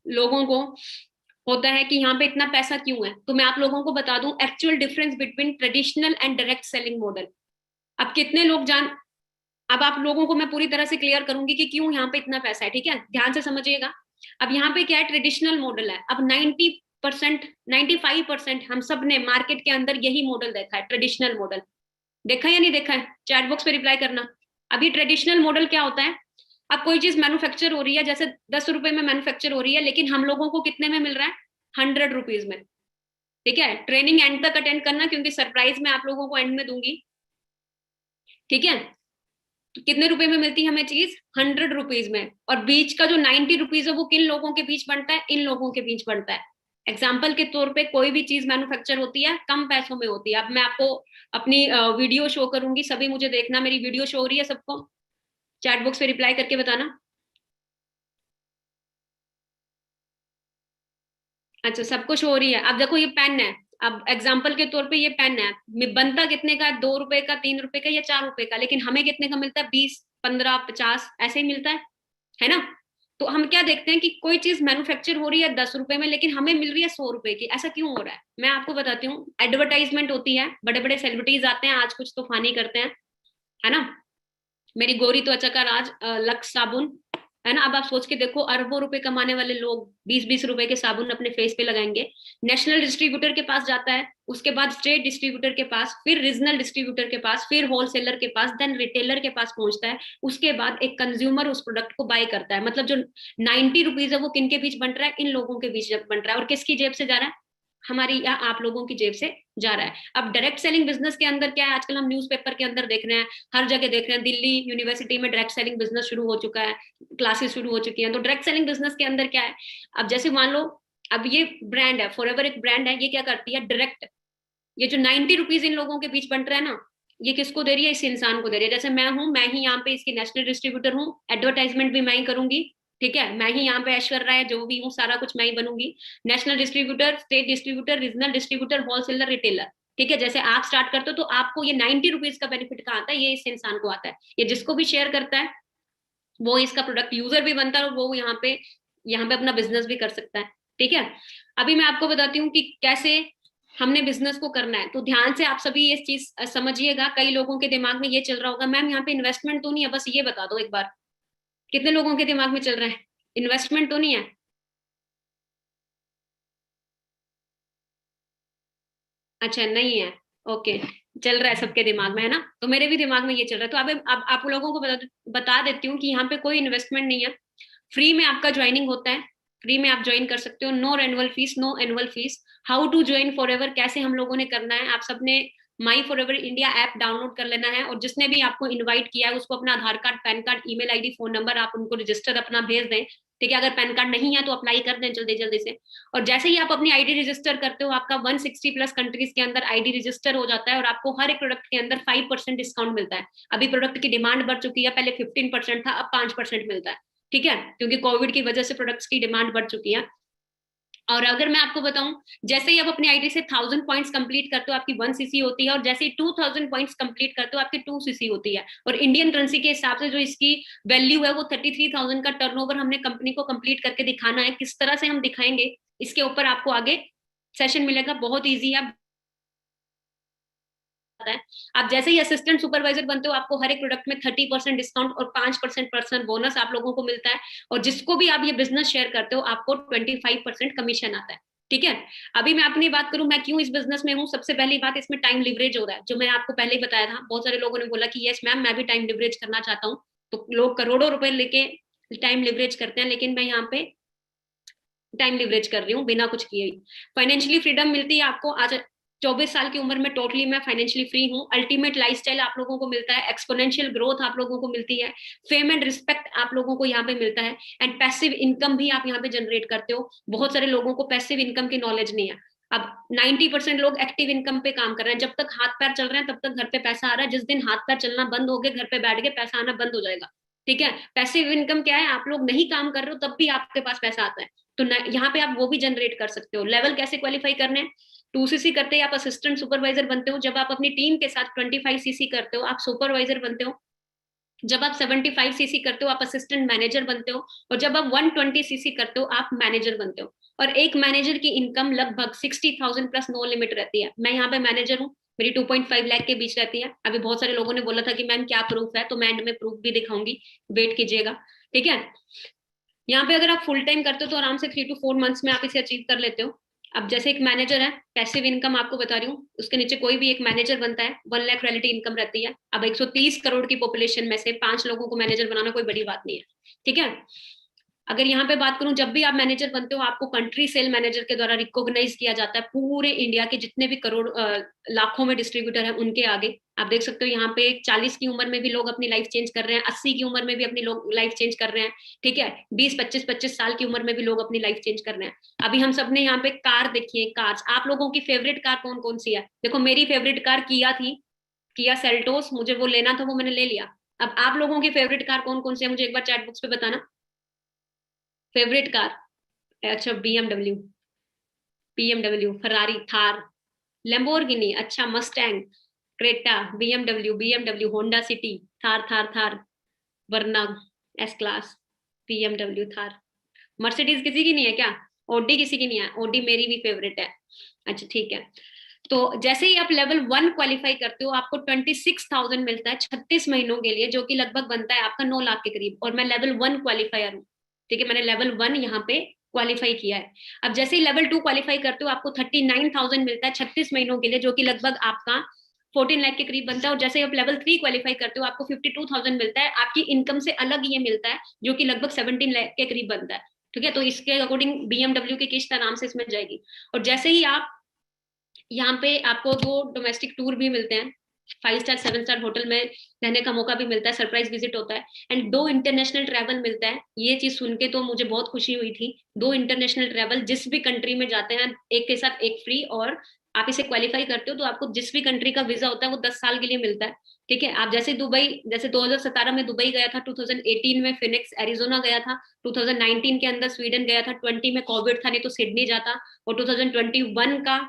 लोगों को होता है कि यहाँ पे इतना पैसा क्यों है, तो मैं आप लोगों को बता दूं actual difference between traditional and direct selling model. अब कितने लोग जान, अब आप लोगों को मैं पूरी तरह से क्लियर करूंगी कि क्यों यहाँ पे इतना पैसा है, ठीक है, ध्यान से समझिएगा। अब यहाँ पे क्या है, ट्रेडिशनल मॉडल है। अब 95% हम सब ने मार्केट के अंदर यही मॉडल देखा है, ट्रेडिशनल मॉडल। देखा या नहीं देखा है? चैट बॉक्स पे रिप्लाई करना। अब ये ट्रेडिशनल मॉडल क्या होता है? अब कोई चीज मैन्युफैक्चर हो रही है, जैसे 10 रुपए में मैन्युफैक्चर हो रही है, लेकिन हम लोगों को कितने में मिल रहा है? 100 रुपीज में। ठीक है, ट्रेनिंग एंड तक अटेंड करना, क्योंकि सरप्राइज मैं आप लोगों को एंड में दूंगी। ठीक है, तो कितने रुपए में मिलती है हमें चीज? 100 रुपीज में। और बीच का जो 90 रुपीज है वो किन लोगों के बीच बनता है? इन लोगों के बीच बनता है। एग्जाम्पल के तौर पे कोई भी चीज मैन्युफैक्चर होती है कम पैसों में होती है। अब मैं आपको अपनी वीडियो शो करूंगी, सभी मुझे देखना, मेरी वीडियो शो हो रही है सबको? चैट बॉक्स पे रिप्लाई करके बताना। अच्छा, सबको शो हो रही है। अब देखो ये पेन है, अब एग्जाम्पल के तौर पे ये पेन है, बनता कितने का है? 2 रुपए का, 3 रुपए का या 4 रुपए का, लेकिन हमें कितने का मिलता है? 20, 15, 50 ऐसे ही मिलता है ना? तो हम क्या देखते हैं कि कोई चीज मैन्युफैक्चर हो रही है 10 रुपए में, लेकिन हमें मिल रही है 100 रुपए की। ऐसा क्यों हो रहा है? मैं आपको बताती हूँ। एडवर्टाइजमेंट होती है, बड़े बड़े सेलिब्रिटीज आते हैं, आज कुछ तूफानी करते हैं, है ना? मेरी गोरी त्वचा का राज, लक्स साबुन, है ना? अब आप सोच के देखो, अरबों रुपए कमाने वाले लोग 20-20 रुपए के साबुन अपने फेस पे लगाएंगे। नेशनल डिस्ट्रीब्यूटर के पास जाता है, उसके बाद स्टेट डिस्ट्रीब्यूटर के पास, फिर रीजनल डिस्ट्रीब्यूटर के पास, फिर होलसेलर के पास, देन रिटेलर के पास पहुंचता है। उसके बाद एक कंज्यूमर उस प्रोडक्ट को बाय करता है। मतलब जो 90 रुपीज है वो किन के बीच बंट रहा है? इन लोगों के बीच बंट रहा है। और किसकी जेब से जा रहा है? हमारी या आप लोगों की जेब से जा रहा है। अब डायरेक्ट सेलिंग बिजनेस के अंदर क्या है? आजकल हम न्यूज़पेपर के अंदर देख रहे हैं, हर जगह देख रहे हैं, दिल्ली यूनिवर्सिटी में डायरेक्ट सेलिंग बिजनेस शुरू हो चुका है, क्लासेस शुरू हो चुकी हैं। तो डायरेक्ट सेलिंग बिजनेस के अंदर क्या है? अब जैसे मान लो, अब ये ब्रांड है, फॉरएवर एक ब्रांड है, ये क्या करती है? डायरेक्ट, ये जो 90 रुपीज इन लोगों के बीच बंट रहा है ना, ये किसको दे रही है? इस इंसान को दे रही है। जैसे मैं हूं, मैं ही यहाँ पे इसकी नेशनल डिस्ट्रीब्यूटर हूँ, एडवर्टाइजमेंट भी मैं ही करूंगी। ठीक है, मैं ही यहाँ पे ऐश्वर्या राय जो भी हूँ, सारा कुछ मैं ही बनूंगी। National distributor, state distributor, regional distributor, wholesaler, retailer. ठीक है, जैसे आप स्टार्ट करते हो तो आपको ये 90 रुपीज का बेनिफिट कहाँ आता है? ये इस इंसान को आता है। ये जिसको भी शेयर करता है वो इसका प्रोडक्ट यूजर भी बनता है, और वो यहाँ पे अपना बिजनेस भी कर सकता है। ठीक है, अभी मैं आपको बताती हूँ कि कैसे हमने बिजनेस को करना है। तो ध्यान से आप सभी ये चीज समझिएगा। कई लोगों के दिमाग में ये चल रहा होगा, मैम यहाँ पे इन्वेस्टमेंट तो नहीं है? बस ये बता दो एक बार, कितने लोगों के दिमाग में चल रहा है इन्वेस्टमेंट तो नहीं है? अच्छा, नहीं है। ओके, चल रहा है सबके दिमाग में, है ना? तो मेरे भी दिमाग में ये चल रहा है। तो अब आप लोगों को बता देती हूँ कि यहाँ पे कोई इन्वेस्टमेंट नहीं है। फ्री में आपका ज्वाइनिंग होता है, फ्री में आप ज्वाइन कर सकते हो। No annual fees, no annual fees. How to join Forever, कैसे हम लोगों ने करना है? आप सबने my Forever India app download कर लेना है, और जिसने भी आपको इनवाइट किया है उसको अपना Aadhaar card, PAN card, email ID, phone number, आप उनको रजिस्टर अपना भेज दें। ठीक है, अगर पैन कार्ड नहीं है तो अप्लाई कर दें जल्दी जल्दी से। और जैसे ही आप अपनी आईडी रजिस्टर करते हो, आपका 160 प्लस कंट्रीज के अंदर आईडी रजिस्टर हो जाता है, और आपको हर एक प्रोडक्ट के अंदर 5% डिस्काउंट मिलता है। अभी प्रोडक्ट की डिमांड बढ़ चुकी है, पहले 15% था, अब 5% मिलता है। ठीक है, क्योंकि कोविड की वजह से प्रोडक्ट्स की डिमांड बढ़ चुकी है। और अगर मैं आपको बताऊं, जैसे ही आप अपनी आईडी से 1000 पॉइंट्स कंप्लीट करते हो, आपकी 1 सीसी होती है, और जैसे ही 2000 पॉइंट्स कंप्लीट करते हो, आपकी 2 सीसी होती है। और इंडियन करेंसी के हिसाब से जो इसकी वैल्यू है वो 33,000 का टर्नओवर हमने कंपनी को कंप्लीट करके दिखाना है। किस तरह से हम दिखाएंगे, इसके ऊपर आपको आगे सेशन मिलेगा, बहुत ईजी है। है, आप जैसे ही असिस्टेंट सुपरवाइजर बनते हो, आपको हर एक प्रोडक्ट में 30% डिस्काउंट और 5% पर्सन बोनस आप लोगों को मिलता है। और जिसको भी आप ये बिजनेस शेयर करते हो, आपको 25% कमीशन आता है। ठीक है, अभी मैं अपनी बात करूं, मैं क्यों इस बिजनेस में हूँ। सबसे पहली बात, इसमें टाइम लिवरेज हो रहा है, जो मैं आपको पहले ही बताया था। बहुत सारे लोगों ने बोला कि यस मैम, मैं भी टाइम लिवरेज करना चाहता हूँ। तो लोग करोड़ों रुपए लेके टाइम लिवरेज करते हैं, लेकिन मैं यहाँ पे टाइम लिवरेज कर रही हूँ बिना कुछ किए। फाइनेंशियली फ्रीडम मिलती है आपको। आज 24 साल की उम्र में टोटली मैं फाइनेंशियली फ्री हूँ। अल्टीमेट लाइफस्टाइल आप लोगों को मिलता है, एक्सपोनेंशियल ग्रोथ आप लोगों को मिलती है, फेम एंड रिस्पेक्ट आप लोगों को यहाँ पे मिलता है, एंड पैसिव इनकम भी आप यहाँ पे जनरेट करते हो। बहुत सारे लोगों को पैसिव इनकम की नॉलेज नहीं है। अब 90% लोग एक्टिव इनकम पे काम कर रहे हैं। जब तक हाथ पैर चल रहे हैं तब तक घर पे पैसा आ रहा है। जिस दिन हाथ पैर चलना बंद हो गए, घर पे बैठ के पैसा आना बंद हो जाएगा। ठीक है, पैसिव इनकम क्या है? आप लोग नहीं काम कर रहे हो तब भी आपके पास पैसा आता है। तो यहाँ पे आप वो भी जनरेट कर सकते हो। लेवल कैसे क्वालिफाई करने हैं? 2 सीसी करते ही आप असिस्टेंट सुपरवाइजर बनते हो। जब आप अपनी टीम के साथ 25 सीसी करते हो, आप सुपरवाइजर बनते हो। जब आप 75 सीसी करते हो, आप असिस्टेंट मैनेजर बनते हो। और जब आप 120 सीसी करते हो, आप मैनेजर बनते हो। और एक मैनेजर की इनकम लगभग 60,000 प्लस नो लिमिट रहती है। मैं यहाँ पे मैनेजर हूँ, मेरी 2.5 लाख के बीच रहती है। अभी बहुत सारे लोगों ने बोला था कि मैम क्या प्रूफ है, तो मैं एंड में प्रूफ भी दिखाऊंगी, वेट कीजिएगा। ठीक है, यहाँ पे अगर आप फुल टाइम करते हो तो आराम से 3 to 4 मंथ्स में आप इसे अचीव कर लेते हो। अब जैसे एक मैनेजर है, पैसिव इनकम आपको बता रही हूँ, उसके नीचे कोई भी एक मैनेजर बनता है, 1 लाख रॉयल्टी इनकम रहती है। अब 130 करोड़ की पॉपुलेशन में से 5 लोगों को मैनेजर बनाना कोई बड़ी बात नहीं है, ठीक है। अगर यहाँ पे बात करूं, जब भी आप मैनेजर बनते हो आपको कंट्री सेल मैनेजर के द्वारा रिकॉग्नाइज किया जाता है पूरे इंडिया के जितने भी करोड़ लाखों में डिस्ट्रीब्यूटर हैं उनके आगे। आप देख सकते हो यहाँ पे 40 की उम्र में भी लोग अपनी लाइफ चेंज कर रहे हैं, 80 की उम्र में भी अपनी लोग लाइफ चेंज कर रहे हैं, ठीक है। 20 25 साल की उम्र में भी लोग अपनी लाइफ चेंज कर रहे हैं। अभी हम सब ने यहाँ पे कार देखी है, कार्स। आप लोगों की फेवरेट कार कौन कौन सी है? देखो मेरी फेवरेट कार किया थी, किया सेल्टोस, मुझे वो लेना था, वो मैंने ले लिया। अब आप लोगों की फेवरेट कार कौन कौन सी है मुझे एक बार चैट बॉक्स पे बताना। Favourite car? अच्छा, BMW, BMW, Ferrari, Thar, Lamborghini, अच्छा, Mustang, Creta, BMW, BMW, Honda City, Thar Thar Thar, Verna S class, BMW, Thar. Mercedes किसी की नहीं है क्या? ओडी किसी की नहीं है? ओडी मेरी भी फेवरेट है। अच्छा ठीक है। तो जैसे ही आप लेवल 1 क्वालिफाई करते हो आपको 26,000 मिलता है 36 महीनों के लिए, जो कि लगभग बनता है आपका 9 लाख के करीब। और मैं लेवल 1 क्वालिफायर हूँ, ठीक है, मैंने लेवल 1 यहाँ पे क्वालिफाई किया है। अब जैसे ही लेवल 2 क्वालिफाई करते हो आपको 39,000 मिलता है 36 महीनों के लिए, जो कि लगभग आपका 14 लाख के करीब बनता है। और जैसे ही आप लेवल 3 क्वालिफाई करते हो आपको 52,000 मिलता है, आपकी इनकम से अलग ये मिलता है, जो कि लगभग 17 लाख के करीब बनता है, ठीक है। तो इसके अकॉर्डिंग बीएमडब्ल्यू की किस्त आराम से इसमें जाएगी। और जैसे ही आप यहाँ पे, आपको 2 डोमेस्टिक टूर भी मिलते हैं, 5 स्टार 7 स्टार होटल में रहने का मौका भी मिलता है, सरप्राइज विजिट होता है, एंड 2 इंटरनेशनल ट्रैवल मिलता है। ये चीज सुन के तो मुझे बहुत खुशी हुई थी। 2 इंटरनेशनल ट्रैवल, जिस भी कंट्री में जाते हैं एक के साथ एक फ्री, और आप इसे क्वालिफाई करते हो तो आपको जिस भी कंट्री का वीजा होता है वो 10 साल के लिए मिलता है, ठीक है। आप जैसे दुबई, जैसे 2017 में दुबई गया था, 2018 में फिनिक्स एरिजोना गया था, 2019 के अंदर स्वीडन गया था, 20 में कोविड था नहीं तो सिडनी जाता, और 2021 का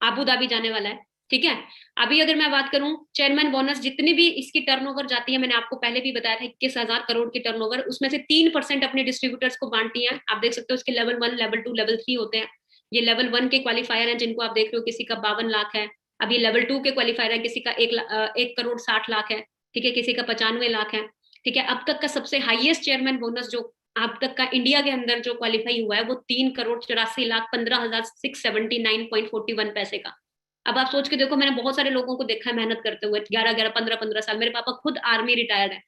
आबू धाबी जाने वाला है, ठीक है। अभी अगर मैं बात करूं चेयरमैन बोनस, जितनी भी इसकी टर्नओवर जाती है, मैंने आपको पहले भी बताया था 21,000 करोड़ की टर्नओवर, उसमें से 3% अपने डिस्ट्रीब्यूटर्स को बांटती है। आप देख सकते हो उसके लेवल 1, लेवल 2, लेवल 3 होते हैं। ये लेवल 1 के क्वालिफायर हैं जिनको आप देख रहे हो, किसी का 52 लाख है। अब ये लेवल 2 के क्वालिफायर है, किसी का 1,60,00,000 है, ठीक है, किसी का 95 लाख है, ठीक है। अब तक का सबसे हाईएस्ट चेयरमैन बोनस जो अब तक का इंडिया के अंदर जो क्वालिफाई हुआ है वो 3,84,15,679.41 पैसे का। अब आप सोच के देखो, मैंने बहुत सारे लोगों को देखा है मेहनत करते हुए 11 11 15 15 साल। मेरे पापा खुद आर्मी रिटायर्ड है,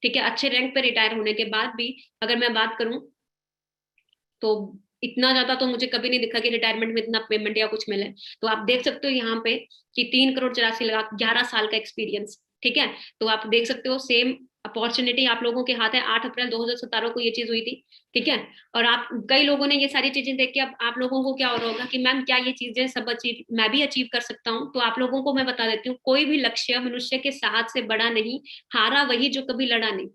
ठीक है, अच्छे रैंक पे रिटायर होने के बाद भी अगर मैं बात करूं तो इतना ज्यादा तो मुझे कभी नहीं दिखा कि रिटायरमेंट में इतना पेमेंट या कुछ मिले। तो आप देख सकते हो यहाँ पे कि 3,84,00,000, 11 साल का एक्सपीरियंस, ठीक है। तो आप देख सकते हो सेम अपॉर्चुनिटी आप लोगों के हाथ है। 8 अप्रैल 2017 को ये चीज हुई थी, ठीक है। और आप कई लोगों ने ये सारी चीजें देख के अब आप लोगों को क्या हो रहा होगा कि मैम क्या ये चीजें सब अचीव मैं भी अचीव कर सकता हूँ? तो आप लोगों को मैं बता देती हूँ, कोई भी लक्ष्य मनुष्य के साहस से बड़ा नहीं, हारा वही जो कभी लड़ा नहीं,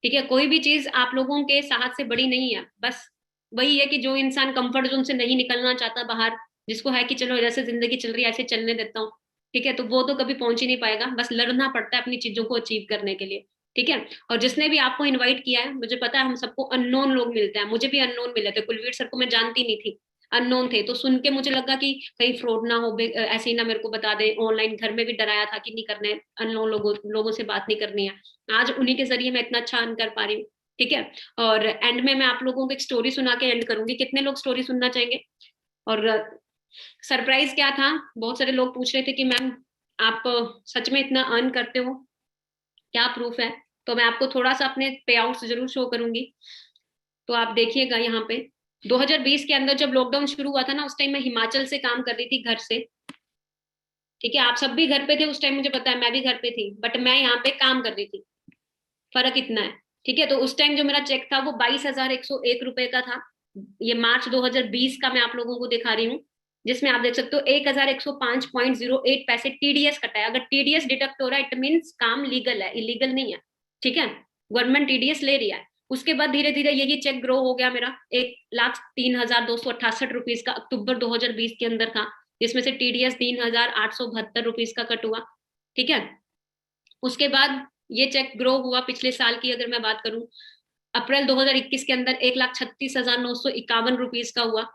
ठीक है। कोई भी चीज आप लोगों के साहस से बड़ी नहीं है। बस वही है कि जो इंसान कंफर्ट जोन से नहीं निकलना चाहता बाहर, जिसको है कि चलो जैसे जिंदगी चल रही है ऐसे चलने देता हूँ, ठीक है, तो वो तो कभी पहुंच ही नहीं पाएगा। बस लड़ना पड़ता है अपनी चीजों को अचीव करने के लिए, ठीक है। और जिसने भी आपको इनवाइट किया है, मुझे पता है हम सबको अननोन लोग मिलते हैं, मुझे भी अननोन मिले थे। कुलवीर सर को मैं जानती नहीं थी, अननोन थे, तो सुन के मुझे लगा कि कहीं फ्रॉड ना हो, ऐसे ही ना मेरे को बता दे। ऑनलाइन घर में भी डराया था कि नहीं करने, अननोन लोगों से बात नहीं करनी है। आज उन्हीं के जरिए मैं इतना अच्छा अर्न कर पा रही हूँ, ठीक है। और एंड में मैं आप लोगों को एक स्टोरी सुना के एंड करूंगी। कितने लोग स्टोरी सुनना चाहेंगे? और सरप्राइज क्या था, बहुत सारे लोग पूछ रहे थे कि मैम आप सच में इतना अर्न करते हो, क्या प्रूफ है? तो मैं आपको थोड़ा सा अपने पे आउट्स जरूर शो करूंगी। तो आप देखिएगा यहाँ पे 2020 के अंदर जब लॉकडाउन शुरू हुआ था ना, उस टाइम मैं हिमाचल से काम कर रही थी घर से, ठीक है। आप सब भी घर पे थे उस टाइम, मुझे पता है, मैं भी घर पे थी, बट मैं यहाँ पे काम कर रही थी, फर्क इतना है, ठीक है। तो उस टाइम जो मेरा चेक था वो 22,101 रुपए का था। ये मार्च 2020 का मैं आप लोगों को दिखा रही हूँ, जिसमें आप देख सकते हो 1,105.08 पैसे टीडीएस कटा है। अगर टीडीएस डिडक्ट हो रहा है इट मीन्स काम लीगल है, इलीगल नहीं है, ठीक है। गवर्नमेंट टीडीएस ले रही है। उसके बाद धीरे धीरे यही चेक ग्रो हो गया मेरा, 1,03,268 रुपीज का अक्टूबर 2020 के अंदर था, जिसमें से टीडीएस 3,872 रुपीज का कट हुआ, ठीक है। उसके बाद ये चेक ग्रो हुआ पिछले साल की अगर मैं बात करूं, अप्रैल 2021 के अंदर 1,36,951 रुपीज का हुआ,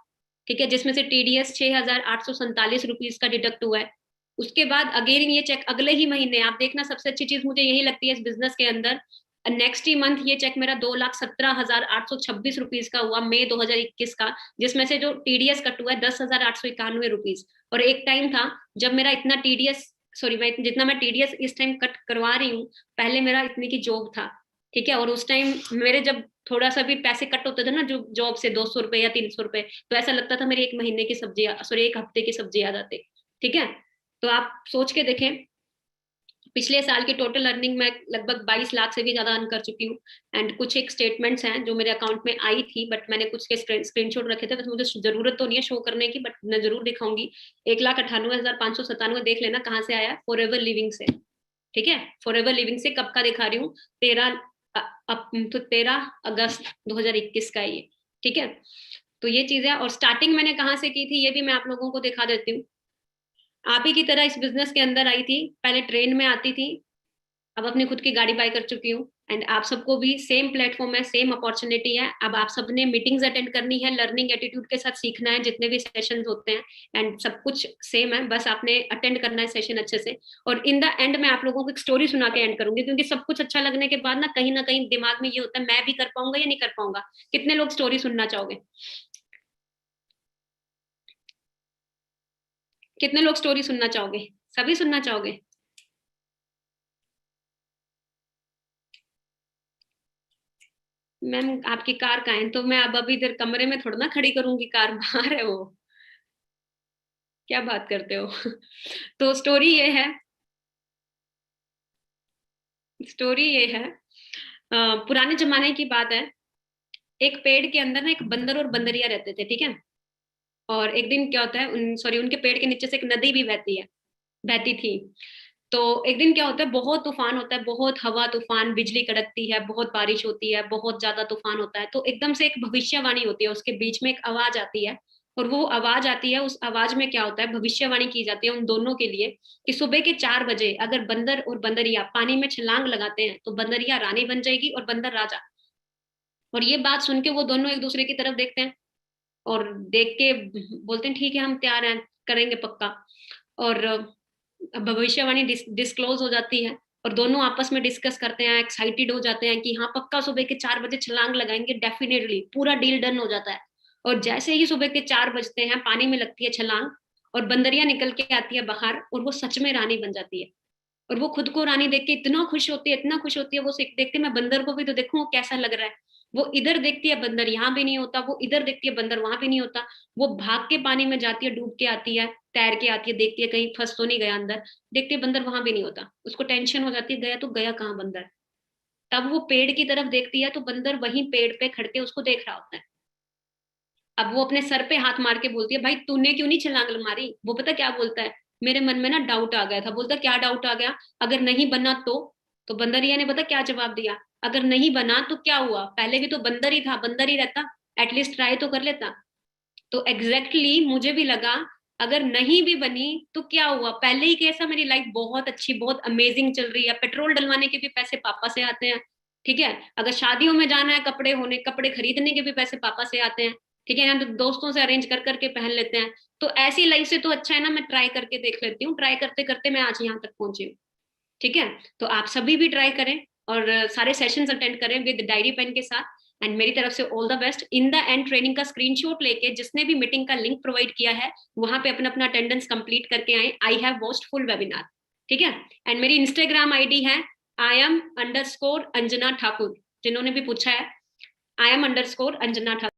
ठीक है, जिसमें से टीडीएस 6,847 रुपीज का डिडक्ट हुआ है। उसके बाद अगेन ये चेक अगले ही महीने, आप देखना सबसे अच्छी चीज मुझे यही लगती है इस बिजनेस के अंदर, नेक्स्ट ही मंथ ये चेक मेरा 2,17,826 रुपीज का हुआ, मई 2021 का, जिसमें से जो टीडीएस कट हुआ है 10,891 रुपीज। और एक टाइम था जब मेरा इतना टीडीएस, सॉरी, मैं जितना मैं टीडीएस इस टाइम कट करवा रही हूँ, पहले मेरा इतनी की जॉब था, ठीक है। और उस टाइम मेरे जब थोड़ा सा भी पैसे कट होते थे ना जो जॉब से, 200 रुपए या 300 रुपए, तो ऐसा लगता था मेरी एक महीने की सब्जी, सॉरी, एक हफ्ते की सब्जी आ जाती, ठीक है। तो आप सोच के देखें, पिछले साल की टोटल अर्निंग मैं लगभग 22 लाख से भी ज्यादा अर्न कर चुकी हूँ। एंड कुछ एक स्टेटमेंट्स हैं जो मेरे अकाउंट में आई थी, बट मैंने कुछ के स्क्रीनशॉट रखे थे, बस मुझे जरूरत तो नहीं है शो करने की, बट मैं जरूर दिखाऊंगी। 1,98,597 देख लेना कहाँ से आया, फॉर एवर लिविंग से, ठीक है। फॉर एवर लिविंग से कब का दिखा रही हूँ, 13 अगस्त 2021 का ये, ठीक है। तो ये चीज है। और स्टार्टिंग मैंने कहाँ से की थी ये भी मैं आप लोगों को दिखा देती हूँ। आप ही की तरह इस बिजनेस के अंदर आई थी, पहले ट्रेन में आती थी, अब अपनी खुद की गाड़ी बाय कर चुकी हूँ। एंड आप सबको भी सेम प्लेटफॉर्म है, सेम अपॉर्चुनिटी है। अब आप सबने मीटिंग्स अटेंड करनी है, लर्निंग एटीट्यूड के साथ सीखना है जितने भी सेशंस होते हैं, एंड सब कुछ सेम है, बस आपने अटेंड करना है सेशन अच्छे से। और इन द एंड मैं आप लोगों को एक स्टोरी सुना के एंड करूंगी, क्योंकि सब कुछ अच्छा लगने के बाद ना कहीं दिमाग में ये होता है मैं भी कर पाऊंगा या नहीं कर पाऊंगा। कितने लोग स्टोरी सुनना चाहोगे? कितने लोग स्टोरी सुनना चाहोगे? सभी सुनना चाहोगे? मैम आपकी कार कहाँ है? तो मैं अब अभी इधर कमरे में थोड़ा ना खड़ी करूंगी, कार बाहर है वो। क्या बात करते हो? तो स्टोरी ये है, पुराने जमाने की बात है। एक पेड़ के अंदर ना एक बंदर और बंदरिया रहते थे, ठीक है। और एक दिन क्या होता है, उनके पेड़ के नीचे से एक नदी भी बहती थी। तो एक दिन क्या होता है, बहुत तूफान होता है, बहुत हवा तूफान, बिजली कड़कती है, बहुत बारिश होती है, बहुत ज्यादा तूफान होता है। तो एकदम से एक भविष्यवाणी होती है, उसके बीच में एक आवाज आती है। और वो आवाज आती है, उस आवाज में क्या होता है, भविष्यवाणी की जाती है उन दोनों के लिए कि सुबह के 4 बजे अगर बंदर और बंदरिया पानी में छलांग लगाते हैं तो बंदरिया रानी बन जाएगी और बंदर राजा। और ये बात सुन के वो दोनों एक दूसरे की तरफ देखते हैं, और देख के बोलते हैं ठीक है हम तैयार हैं, करेंगे पक्का। और भविष्यवाणी डिस्क्लोज हो जाती है, और दोनों आपस में डिस्कस करते हैं, एक्साइटेड हो जाते हैं कि हाँ पक्का सुबह के 4 बजे छलांग लगाएंगे, डेफिनेटली पूरा डील डन हो जाता है। और जैसे ही सुबह के 4 बजते हैं, पानी में लगती है छलांग, और बंदरिया निकल के आती है बाहर, और वो सच में रानी बन जाती है। और वो खुद को रानी देख के इतना खुश होती है, इतना खुश होती है, वो देखती है मैं बंदर को भी तो देखूं कैसा लग रहा है। वो इधर देखती है बंदर यहाँ भी नहीं होता, वो इधर देखती है बंदर वहां भी नहीं होता। वो भाग के पानी में जाती है, डूब के आती है, तैर के आती है, देखती है कहीं फंस तो नहीं गया अंदर, देखती है बंदर वहां भी नहीं होता, उसको टेंशन हो जाती है गया तो गया कहाँ बंदर। तब वो पेड़ की तरफ देखती है तो बंदर वहीं पेड़ पे खड़ के उसको देख रहा होता है। अब वो अपने सर पे हाथ मार के बोलती है भाई तूने क्यों नहीं छलांग मारी? वो पता क्या बोलता है, मेरे मन में ना डाउट आ गया था। बोलता क्या डाउट आ गया? अगर नहीं बना तो बंदरिया ने पता क्या जवाब दिया, अगर नहीं बना तो क्या हुआ, पहले भी तो बंदर ही था, बंदर ही रहता, एटलीस्ट ट्राई तो कर लेता। तो एग्जैक्टली मुझे भी लगा, अगर नहीं भी बनी तो क्या हुआ, पहले ही कैसा मेरी लाइफ बहुत अच्छी, बहुत अमेजिंग चल रही है, पेट्रोल डलवाने के भी पैसे पापा से आते हैं, ठीक है। अगर शादियों में जाना है, कपड़े खरीदने के भी पैसे पापा से आते हैं, ठीक है ना, तो दोस्तों से अरेंज कर करके पहन लेते हैं। तो ऐसी लाइफ से तो अच्छा है ना मैं ट्राई करके देख लेती हूँ, ट्राई करते करते मैं आज यहाँ तक पहुंची हूँ, ठीक है। तो आप सभी भी ट्राई करें, और सारे सेशंस अटेंड करें विद डायरी पेन के साथ। एंड मेरी तरफ से all the best. In the end training का स्क्रीनशॉट लेके जिसने भी मीटिंग का लिंक प्रोवाइड किया है वहां पे अपना अपना अटेंडेंस कंप्लीट करके आए, I have watched full webinar, ठीक है। एंड मेरी इंस्टाग्राम आईडी है IM_अंजना ठाकुर, जिन्होंने भी पूछा है, IM_अंजना ठाकुर।